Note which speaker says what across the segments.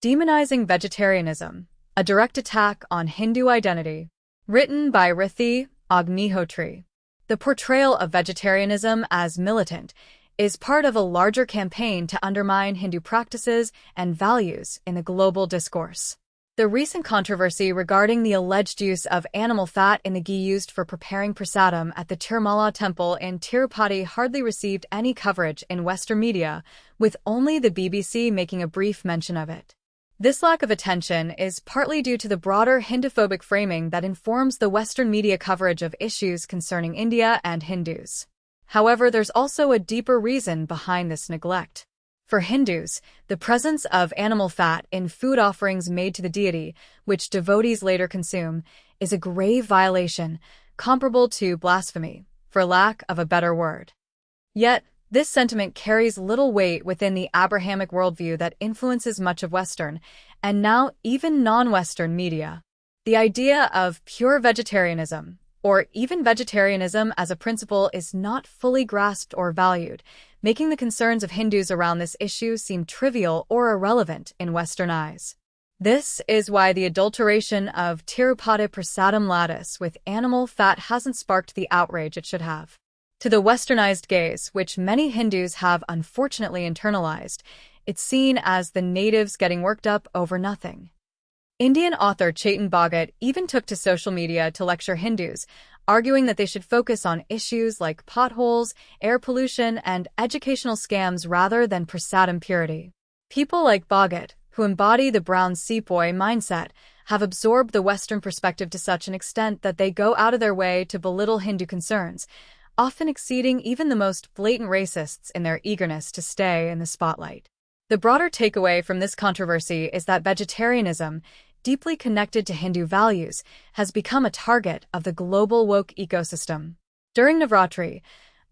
Speaker 1: Demonizing Vegetarianism, a direct attack on Hindu identity. Written by Rithi Agnihotri. The portrayal of vegetarianism as militant is part of a larger campaign to undermine Hindu practices and values in the global discourse. The recent controversy regarding the alleged use of animal fat in the ghee used for preparing prasadam at the Tirumala temple in Tirupati hardly received any coverage in Western media, with only the BBC making a brief mention of it. This lack of attention is partly due to the broader Hinduphobic framing that informs the Western media coverage of issues concerning India and Hindus. However, there's also a deeper reason behind this neglect. For Hindus, the presence of animal fat in food offerings made to the deity, which devotees later consume, is a grave violation, comparable to blasphemy, for lack of a better word. Yet, this sentiment carries little weight within the Abrahamic worldview that influences much of Western, and now even non-Western media. The idea of pure vegetarianism, or even vegetarianism as a principle, is not fully grasped or valued, making the concerns of Hindus around this issue seem trivial or irrelevant in Western eyes. This is why the adulteration of Tirupati prasadam lattice with animal fat hasn't sparked the outrage it should have. To the westernized gaze, which many Hindus have unfortunately internalized, it's seen as the natives getting worked up over nothing. Indian author Chetan Bhagat even took to social media to lecture Hindus, arguing that they should focus on issues like potholes, air pollution, and educational scams rather than prasadam purity. People like Bhagat, who embody the brown sepoy mindset, have absorbed the Western perspective to such an extent that they go out of their way to belittle Hindu concerns, often exceeding even the most blatant racists in their eagerness to stay in the spotlight. The broader takeaway from this controversy is that vegetarianism, deeply connected to Hindu values, has become a target of the global woke ecosystem. During Navratri,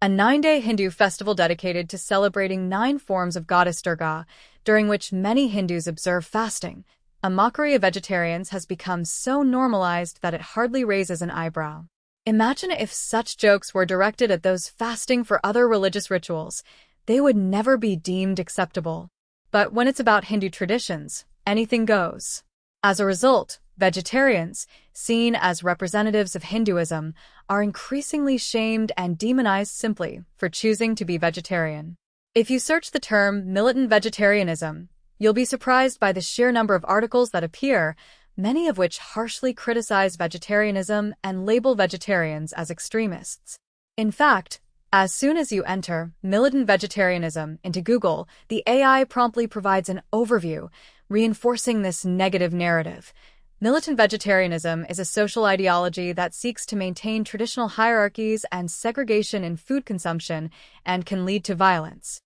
Speaker 1: a 9-day Hindu festival dedicated to celebrating 9 forms of goddess Durga, during which many Hindus observe fasting, a mockery of vegetarians has become so normalized that it hardly raises an eyebrow. Imagine if such jokes were directed at those fasting for other religious rituals. They would never be deemed acceptable. But when it's about Hindu traditions, anything goes. As a result, vegetarians, seen as representatives of Hinduism, are increasingly shamed and demonized simply for choosing to be vegetarian. If you search the term militant vegetarianism, you'll be surprised by the sheer number of articles that appear, many of which harshly criticize vegetarianism and label vegetarians as extremists. In fact, as soon as you enter militant vegetarianism into Google, the AI promptly provides an overview, reinforcing this negative narrative. Militant vegetarianism is a social ideology that seeks to maintain traditional hierarchies and segregation in food consumption and can lead to violence.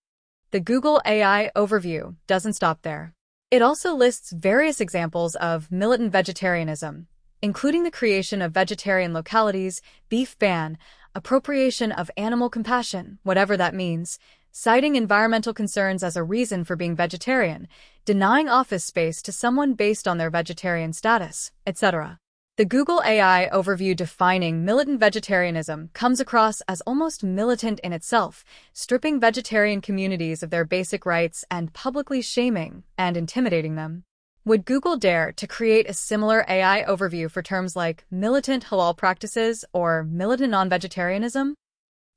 Speaker 1: The Google AI overview doesn't stop there. It also lists various examples of militant vegetarianism, including the creation of vegetarian localities, beef ban, appropriation of animal compassion, whatever that means, citing environmental concerns as a reason for being vegetarian, denying office space to someone based on their vegetarian status, etc. The Google AI overview defining militant vegetarianism comes across as almost militant in itself, stripping vegetarian communities of their basic rights and publicly shaming and intimidating them. Would Google dare to create a similar AI overview for terms like militant halal practices or militant non-vegetarianism?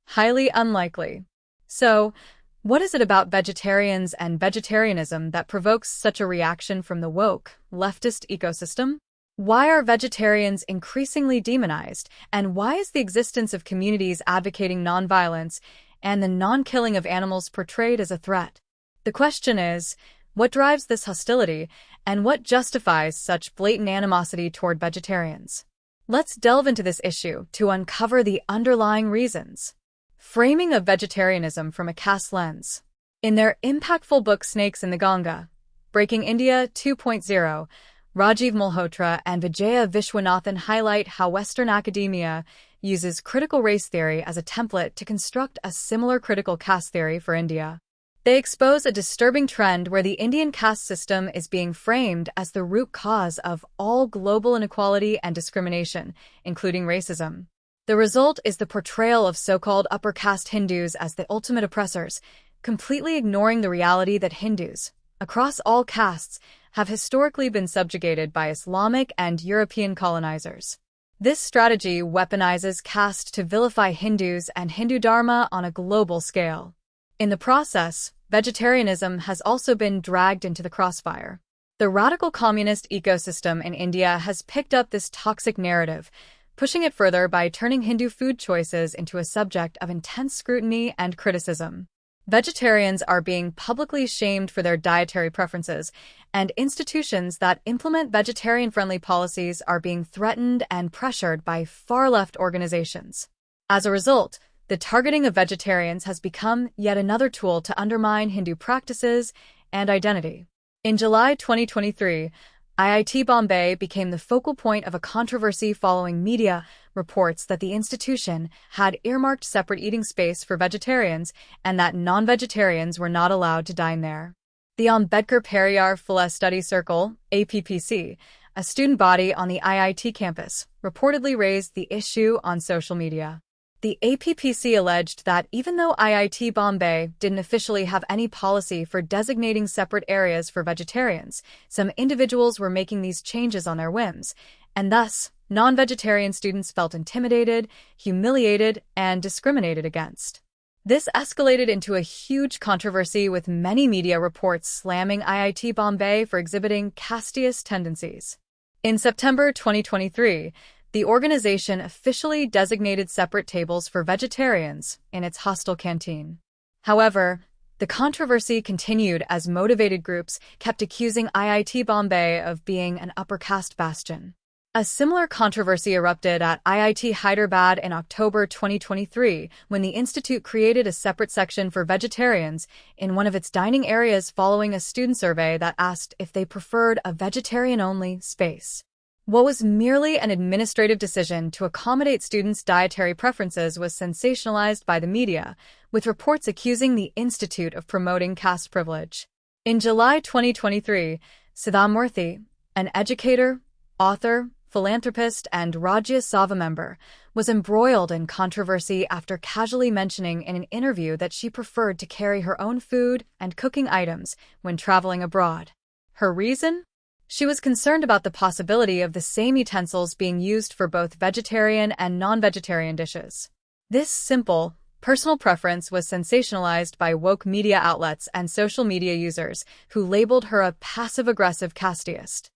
Speaker 1: Highly unlikely. So, what is it about vegetarians and vegetarianism that provokes such a reaction from the woke, leftist ecosystem? Why are vegetarians increasingly demonized, and why is the existence of communities advocating nonviolence and the non-killing of animals portrayed as a threat? The question is, what drives this hostility, and what justifies such blatant animosity toward vegetarians? Let's delve into this issue to uncover the underlying reasons. Framing of vegetarianism from a caste lens. In their impactful book Snakes in the Ganga, Breaking India 2.0, Rajiv Malhotra and Vijaya Vishwanathan highlight how Western academia uses critical race theory as a template to construct a similar critical caste theory for India. They expose a disturbing trend where the Indian caste system is being framed as the root cause of all global inequality and discrimination, including racism. The result is the portrayal of so-called upper caste Hindus as the ultimate oppressors, completely ignoring the reality that Hindus, across all castes, have historically been subjugated by Islamic and European colonizers. This strategy weaponizes caste to vilify Hindus and Hindu Dharma on a global scale. In the process, vegetarianism has also been dragged into the crossfire. The radical communist ecosystem in India has picked up this toxic narrative, pushing it further by turning Hindu food choices into a subject of intense scrutiny and criticism. Vegetarians are being publicly shamed for their dietary preferences, and institutions that implement vegetarian-friendly policies are being threatened and pressured by far-left organizations. As a result, the targeting of vegetarians has become yet another tool to undermine Hindu practices and identity. In July 2023, IIT Bombay became the focal point of a controversy following media reports that the institution had earmarked separate eating space for vegetarians and that non-vegetarians were not allowed to dine there. The Ambedkar Periyar Phile Study Circle, APPC, a student body on the IIT campus, reportedly raised the issue on social media. The APPC alleged that even though IIT Bombay didn't officially have any policy for designating separate areas for vegetarians, some individuals were making these changes on their whims, and thus, non-vegetarian students felt intimidated, humiliated, and discriminated against. This escalated into a huge controversy with many media reports slamming IIT Bombay for exhibiting casteist tendencies. In September 2023, the organization officially designated separate tables for vegetarians in its hostel canteen. However, the controversy continued as motivated groups kept accusing IIT Bombay of being an upper caste bastion. A similar controversy erupted at IIT Hyderabad in October 2023 when the institute created a separate section for vegetarians in one of its dining areas following a student survey that asked if they preferred a vegetarian-only space. What was merely an administrative decision to accommodate students' dietary preferences was sensationalized by the media, with reports accusing the institute of promoting caste privilege. In July 2023, Siddha Murthy, an educator, author, philanthropist, and Rajya Sabha member, was embroiled in controversy after casually mentioning in an interview that she preferred to carry her own food and cooking items when traveling abroad. Her reason? She was concerned about the possibility of the same utensils being used for both vegetarian and non-vegetarian dishes. This simple, personal preference was sensationalized by woke media outlets and social media users who labeled her a passive-aggressive casteist.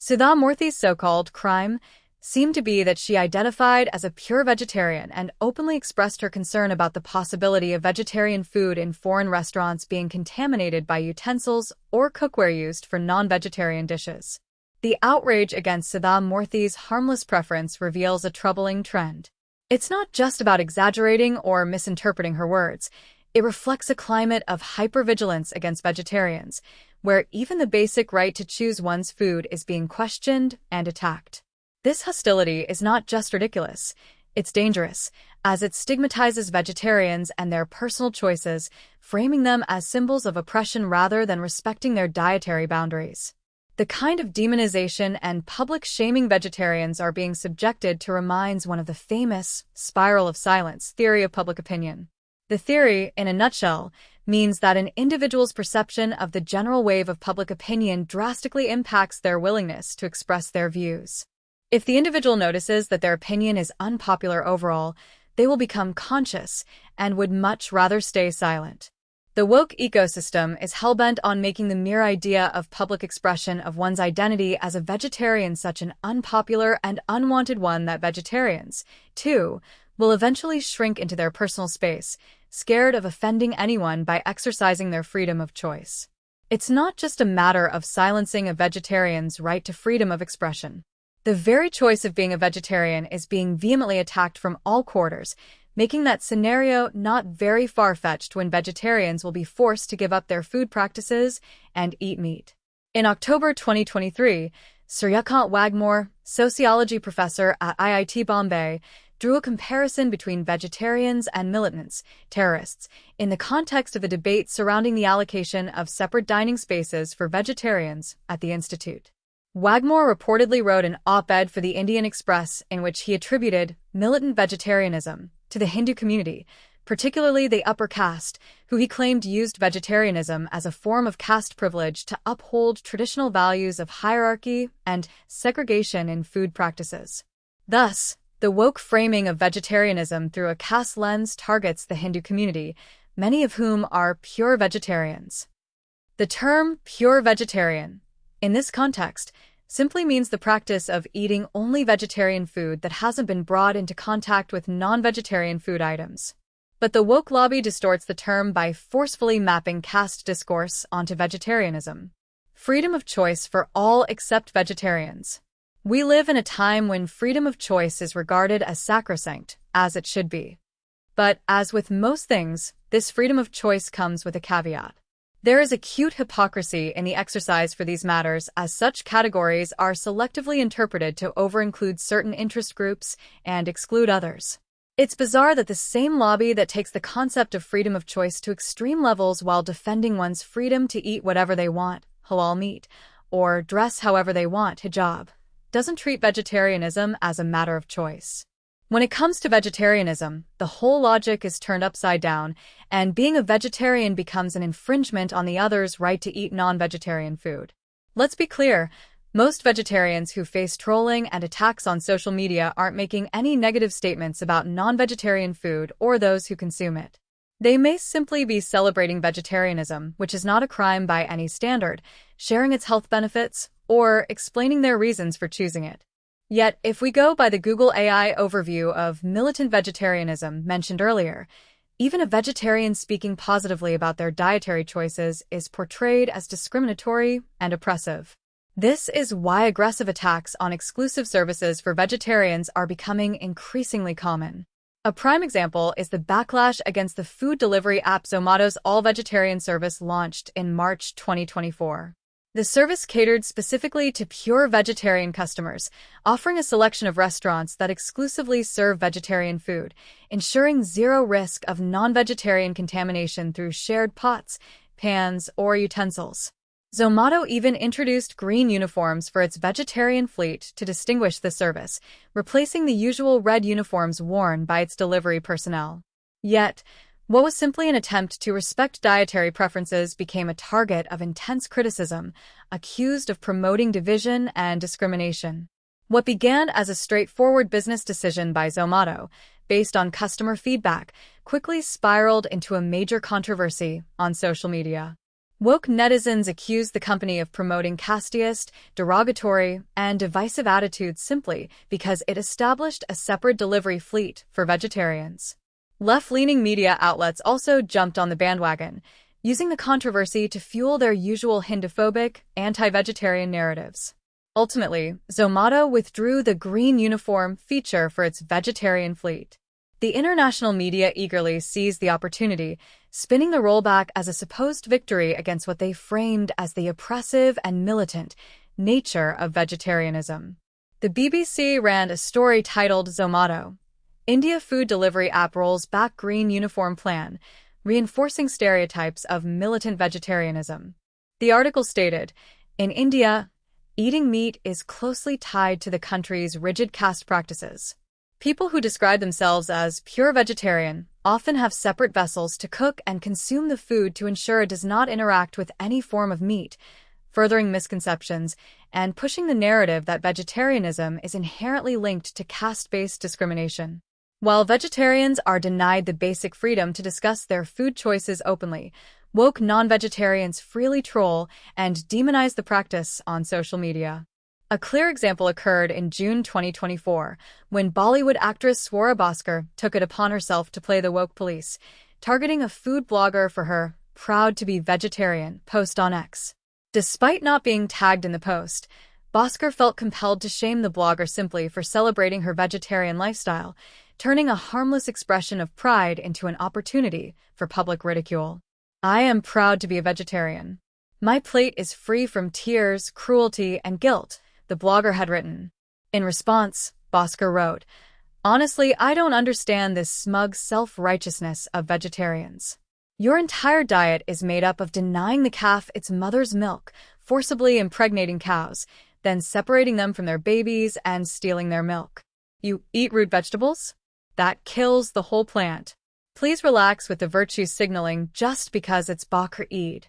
Speaker 1: Siddha Murthy's so-called crime seemed to be that she identified as a pure vegetarian and openly expressed her concern about the possibility of vegetarian food in foreign restaurants being contaminated by utensils or cookware used for non-vegetarian dishes. The outrage against Siddha Murthy's harmless preference reveals a troubling trend. It's not just about exaggerating or misinterpreting her words. It reflects a climate of hypervigilance against vegetarians, where even the basic right to choose one's food is being questioned and attacked. This hostility is not just ridiculous, it's dangerous, as it stigmatizes vegetarians and their personal choices, framing them as symbols of oppression rather than respecting their dietary boundaries. The kind of demonization and public shaming vegetarians are being subjected to reminds one of the famous spiral of silence theory of public opinion. The theory, in a nutshell, means that an individual's perception of the general wave of public opinion drastically impacts their willingness to express their views. If the individual notices that their opinion is unpopular overall, they will become conscious and would much rather stay silent. The woke ecosystem is hell-bent on making the mere idea of public expression of one's identity as a vegetarian such an unpopular and unwanted one that vegetarians, too, will eventually shrink into their personal space, scared of offending anyone by exercising their freedom of choice. It's not just a matter of silencing a vegetarian's right to freedom of expression. The very choice of being a vegetarian is being vehemently attacked from all quarters, making that scenario not very far-fetched when vegetarians will be forced to give up their food practices and eat meat. In October 2023, Suryakant Wagmore, sociology professor at IIT Bombay, drew a comparison between vegetarians and militants, terrorists, in the context of the debate surrounding the allocation of separate dining spaces for vegetarians at the institute. Wagmore reportedly wrote an op-ed for the Indian Express in which he attributed militant vegetarianism to the Hindu community, particularly the upper caste, who he claimed used vegetarianism as a form of caste privilege to uphold traditional values of hierarchy and segregation in food practices. Thus, the woke framing of vegetarianism through a caste lens targets the Hindu community, many of whom are pure vegetarians. The term pure vegetarian, in this context, simply means the practice of eating only vegetarian food that hasn't been brought into contact with non-vegetarian food items. But the woke lobby distorts the term by forcefully mapping caste discourse onto vegetarianism. Freedom of choice for all except vegetarians. We live in a time when freedom of choice is regarded as sacrosanct, as it should be. But, as with most things, this freedom of choice comes with a caveat. There is acute hypocrisy in the exercise for these matters, as such categories are selectively interpreted to over-include certain interest groups and exclude others. It's bizarre that the same lobby that takes the concept of freedom of choice to extreme levels while defending one's freedom to eat whatever they want, halal meat, or dress however they want, hijab, doesn't treat vegetarianism as a matter of choice. When it comes to vegetarianism, the whole logic is turned upside down, and being a vegetarian becomes an infringement on the other's right to eat non-vegetarian food. Let's be clear, most vegetarians who face trolling and attacks on social media aren't making any negative statements about non-vegetarian food or those who consume it. They may simply be celebrating vegetarianism, which is not a crime by any standard, sharing its health benefits, or explaining their reasons for choosing it. Yet, if we go by the Google AI overview of militant vegetarianism mentioned earlier, even a vegetarian speaking positively about their dietary choices is portrayed as discriminatory and oppressive. This is why aggressive attacks on exclusive services for vegetarians are becoming increasingly common. A prime example is the backlash against the food delivery app Zomato's all-vegetarian service launched in March 2024. The service catered specifically to pure vegetarian customers, offering a selection of restaurants that exclusively serve vegetarian food, ensuring zero risk of non-vegetarian contamination through shared pots, pans, or utensils. Zomato even introduced green uniforms for its vegetarian fleet to distinguish the service, replacing the usual red uniforms worn by its delivery personnel. Yet, what was simply an attempt to respect dietary preferences became a target of intense criticism, accused of promoting division and discrimination. What began as a straightforward business decision by Zomato, based on customer feedback, quickly spiraled into a major controversy on social media. Woke netizens accused the company of promoting casteist, derogatory, and divisive attitudes simply because it established a separate delivery fleet for vegetarians. Left-leaning media outlets also jumped on the bandwagon, using the controversy to fuel their usual Hinduphobic, anti-vegetarian narratives. Ultimately, Zomato withdrew the green uniform feature for its vegetarian fleet. The international media eagerly seized the opportunity, spinning the rollback as a supposed victory against what they framed as the oppressive and militant nature of vegetarianism. The BBC ran a story titled Zomato, India food delivery app rolls back green uniform plan, reinforcing stereotypes of militant vegetarianism. The article stated, in India, eating meat is closely tied to the country's rigid caste practices. People who describe themselves as pure vegetarian often have separate vessels to cook and consume the food to ensure it does not interact with any form of meat, furthering misconceptions and pushing the narrative that vegetarianism is inherently linked to caste-based discrimination. While vegetarians are denied the basic freedom to discuss their food choices openly, woke non-vegetarians freely troll and demonize the practice on social media. A clear example occurred in June 2024, when Bollywood actress Swara Bhaskar took it upon herself to play the woke police, targeting a food blogger for her "proud to be vegetarian" post on X. Despite not being tagged in the post, Bhaskar felt compelled to shame the blogger simply for celebrating her vegetarian lifestyle, turning a harmless expression of pride into an opportunity for public ridicule. I am proud to be a vegetarian. My plate is free from tears, cruelty, and guilt, the blogger had written. In response, Bhaskar wrote, honestly, I don't understand this smug self-righteousness of vegetarians. Your entire diet is made up of denying the calf its mother's milk, forcibly impregnating cows, then separating them from their babies and stealing their milk. You eat root vegetables? That kills the whole plant. Please relax with the virtue signaling just because it's Bakr Eid.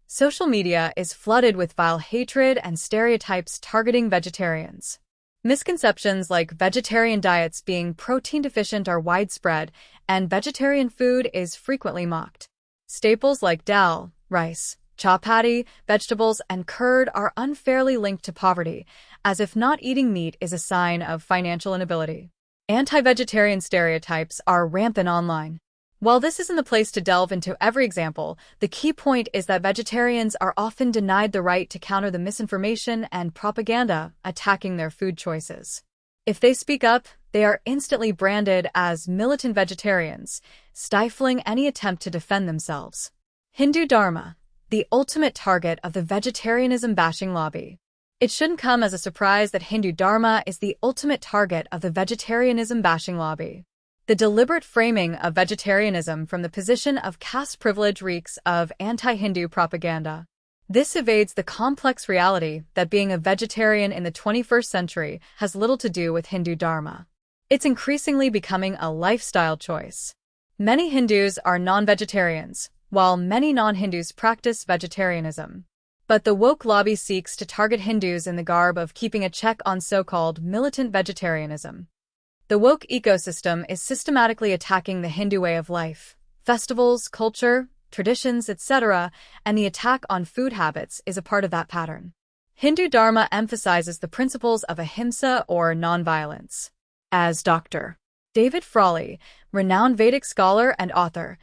Speaker 1: Social media is flooded with vile hatred and stereotypes targeting vegetarians. Misconceptions like vegetarian diets being protein deficient are widespread, and vegetarian food is frequently mocked. Staples like dal, rice, chapati, vegetables, and curd are unfairly linked to poverty, as if not eating meat is a sign of financial inability. Anti-vegetarian stereotypes are rampant online. While this isn't the place to delve into every example, the key point is that vegetarians are often denied the right to counter the misinformation and propaganda attacking their food choices. If they speak up, they are instantly branded as militant vegetarians, stifling any attempt to defend themselves. Hindu Dharma, the ultimate target of the vegetarianism bashing lobby. It shouldn't come as a surprise that Hindu Dharma is the ultimate target of the vegetarianism bashing lobby. The deliberate framing of vegetarianism from the position of caste privilege reeks of anti-Hindu propaganda. This evades the complex reality that being a vegetarian in the 21st century has little to do with Hindu Dharma. It's increasingly becoming a lifestyle choice. Many Hindus are non-vegetarians, while many non-Hindus practice vegetarianism. But the woke lobby seeks to target Hindus in the garb of keeping a check on so-called militant vegetarianism. The woke ecosystem is systematically attacking the Hindu way of life, festivals, culture, traditions, etc., and the attack on food habits is a part of that pattern. Hindu Dharma emphasizes the principles of ahimsa or nonviolence. As Dr. David Frawley, renowned Vedic scholar and author,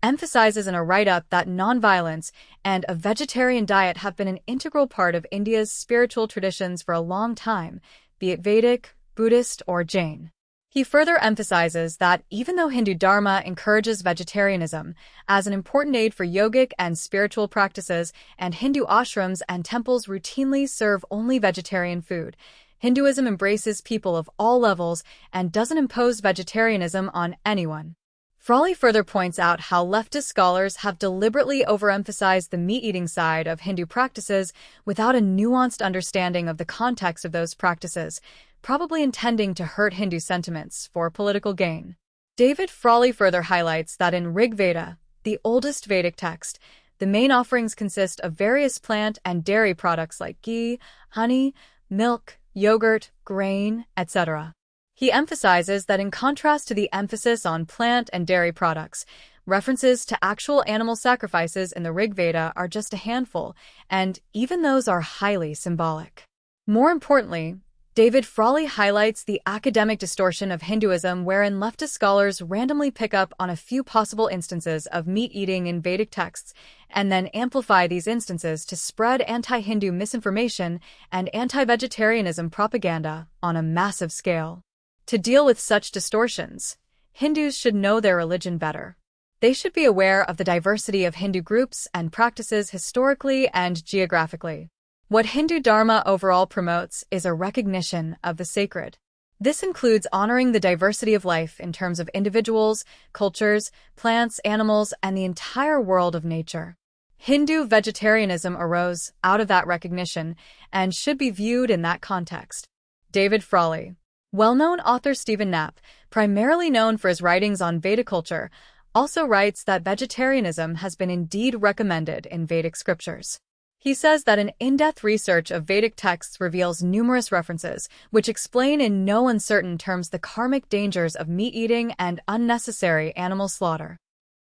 Speaker 1: emphasizes in a write-up that nonviolence and a vegetarian diet have been an integral part of India's spiritual traditions for a long time, be it Vedic, Buddhist, or Jain. He further emphasizes that even though Hindu Dharma encourages vegetarianism as an important aid for yogic and spiritual practices, and Hindu ashrams and temples routinely serve only vegetarian food, Hinduism embraces people of all levels and doesn't impose vegetarianism on anyone. Frawley further points out how leftist scholars have deliberately overemphasized the meat-eating side of Hindu practices without a nuanced understanding of the context of those practices, probably intending to hurt Hindu sentiments for political gain. David Frawley further highlights that in Rig Veda, the oldest Vedic text, the main offerings consist of various plant and dairy products like ghee, honey, milk, yogurt, grain, etc. He emphasizes that in contrast to the emphasis on plant and dairy products, references to actual animal sacrifices in the Rig Veda are just a handful, and even those are highly symbolic. More importantly, David Frawley highlights the academic distortion of Hinduism wherein leftist scholars randomly pick up on a few possible instances of meat-eating in Vedic texts and then amplify these instances to spread anti-Hindu misinformation and anti-vegetarianism propaganda on a massive scale. To deal with such distortions, Hindus should know their religion better. They should be aware of the diversity of Hindu groups and practices historically and geographically. What Hindu Dharma overall promotes is a recognition of the sacred. This includes honoring the diversity of life in terms of individuals, cultures, plants, animals, and the entire world of nature. Hindu vegetarianism arose out of that recognition and should be viewed in that context. David Frawley. Well-known author Stephen Knapp, primarily known for his writings on Vedic culture, also writes that vegetarianism has been indeed recommended in Vedic scriptures. He says that an in-depth research of Vedic texts reveals numerous references, which explain in no uncertain terms the karmic dangers of meat-eating and unnecessary animal slaughter.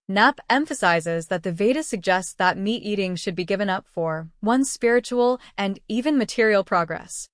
Speaker 1: Knapp emphasizes that the Vedas suggest that meat-eating should be given up for one's spiritual and even material progress.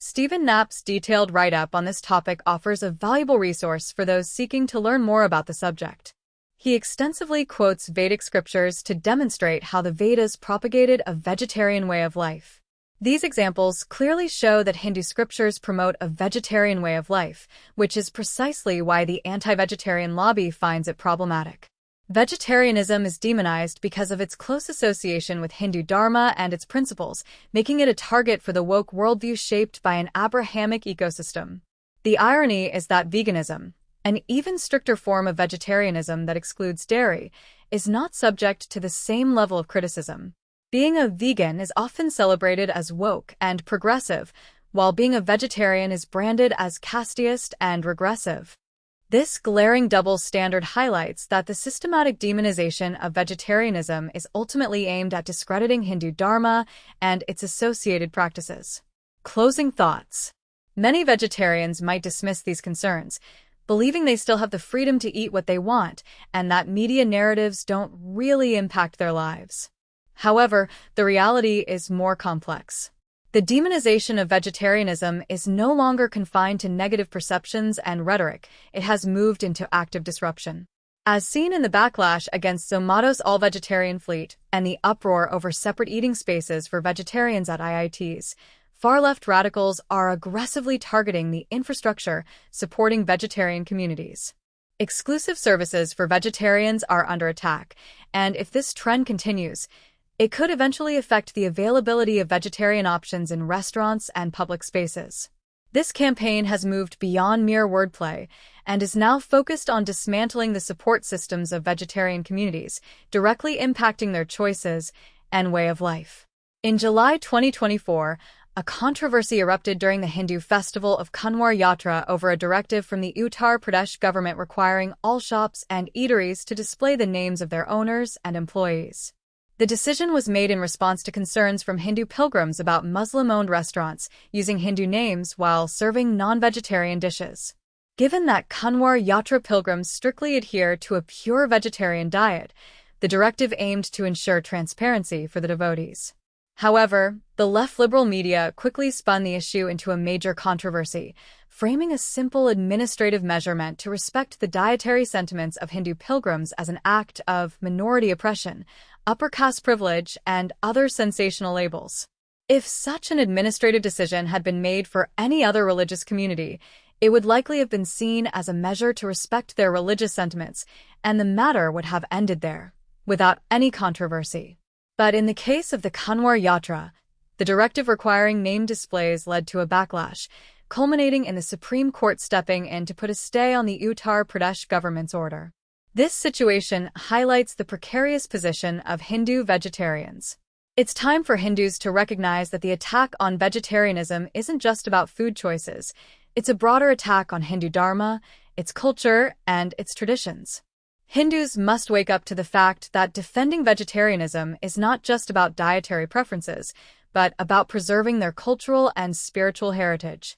Speaker 1: Stephen Knapp's detailed write-up on this topic offers a valuable resource for those seeking to learn more about the subject. He extensively quotes Vedic scriptures to demonstrate how the Vedas propagated a vegetarian way of life. These examples clearly show that Hindu scriptures promote a vegetarian way of life, which is precisely why the anti-vegetarian lobby finds it problematic. Vegetarianism is demonized because of its close association with Hindu Dharma and its principles, making it a target for the woke worldview shaped by an Abrahamic ecosystem. The irony is that veganism, an even stricter form of vegetarianism that excludes dairy, is not subject to the same level of criticism. Being a vegan is often celebrated as woke and progressive, while being a vegetarian is branded as casteist and regressive. This glaring double standard highlights that the systematic demonization of vegetarianism is ultimately aimed at discrediting Hindu Dharma and its associated practices. Closing thoughts. Many vegetarians might dismiss these concerns, believing they still have the freedom to eat what they want and that media narratives don't really impact their lives. However, the reality is more complex. The demonization of vegetarianism is no longer confined to negative perceptions and rhetoric. It has moved into active disruption. As seen in the backlash against Zomato's all-vegetarian fleet and the uproar over separate eating spaces for vegetarians at IITs, far-left radicals are aggressively targeting the infrastructure supporting vegetarian communities. Exclusive services for vegetarians are under attack, and if this trend continues, it could eventually affect the availability of vegetarian options in restaurants and public spaces. This campaign has moved beyond mere wordplay and is now focused on dismantling the support systems of vegetarian communities, directly impacting their choices and way of life. In July 2024, a controversy erupted during the Hindu festival of Kanwar Yatra over a directive from the Uttar Pradesh government requiring all shops and eateries to display the names of their owners and employees. The decision was made in response to concerns from Hindu pilgrims about Muslim-owned restaurants using Hindu names while serving non-vegetarian dishes. Given that Kanwar Yatra pilgrims strictly adhere to a pure vegetarian diet, the directive aimed to ensure transparency for the devotees. However, the left-liberal media quickly spun the issue into a major controversy, framing a simple administrative measurement to respect the dietary sentiments of Hindu pilgrims as an act of minority oppression, upper caste privilege, and other sensational labels. If such an administrative decision had been made for any other religious community, it would likely have been seen as a measure to respect their religious sentiments, and the matter would have ended there, without any controversy. But in the case of the Kanwar Yatra, the directive requiring name displays led to a backlash, culminating in the Supreme Court stepping in to put a stay on the Uttar Pradesh government's order. This situation highlights the precarious position of Hindu vegetarians. It's time for Hindus to recognize that the attack on vegetarianism isn't just about food choices. It's a broader attack on Hindu Dharma, its culture, and its traditions. Hindus must wake up to the fact that defending vegetarianism is not just about dietary preferences, but about preserving their cultural and spiritual heritage.